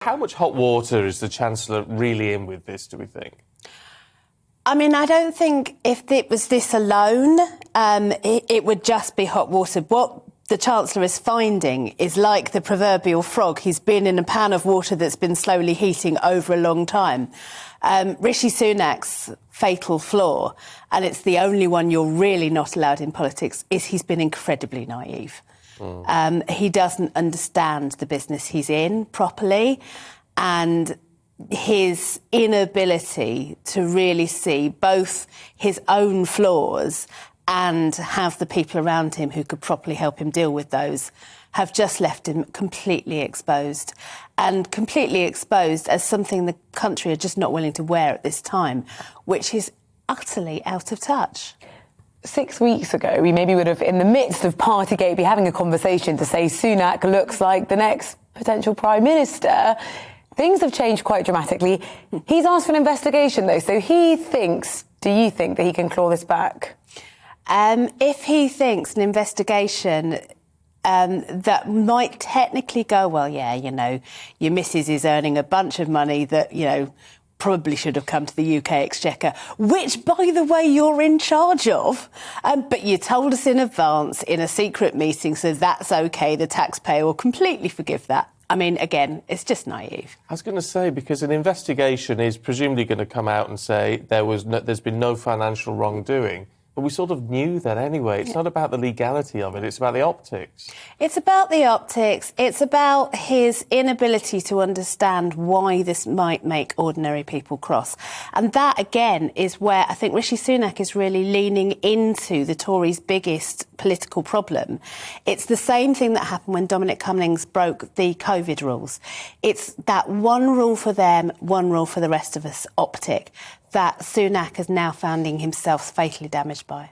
How much hot water is the Chancellor really in with this, do we think? I mean, I don't think if it was this alone, it would just be hot water. What the Chancellor is finding is like the proverbial frog. He's been in a pan of water that's been slowly heating over a long time. Rishi Sunak's fatal flaw, and it's the only one you're really not allowed in politics, is he's been incredibly naive. He doesn't understand the business he's in properly, and his inability to really see both his own flaws and have the people around him who could properly help him deal with those have just left him completely exposed, and completely exposed as something the country are just not willing to wear at this time, which is utterly out of touch. 6 weeks ago, we maybe would have, in the midst of Partygate, be having a conversation to say Sunak looks like the next potential Prime Minister. Things have changed quite dramatically. He's asked for an investigation, though, so do you think that he can claw this back? If he thinks an investigation that might technically go, well, yeah, you know, your missus is earning a bunch of money that, you know, probably should have come to the UK Exchequer, which, by the way, you're in charge of, but you told us in advance in a secret meeting, so that's OK, the taxpayer will completely forgive that. I mean, again, it's just naive. I was going to say, because an investigation is presumably going to come out and say there's been no financial wrongdoing. But we sort of knew that anyway. It's not about the legality of it, it's about the optics. It's about the optics. It's about his inability to understand why this might make ordinary people cross. And that, again, is where I think Rishi Sunak is really leaning into the Tories' biggest political problem. It's the same thing that happened when Dominic Cummings broke the COVID rules. It's that one rule for them, one rule for the rest of us optic that Sunak is now finding himself fatally damaged by.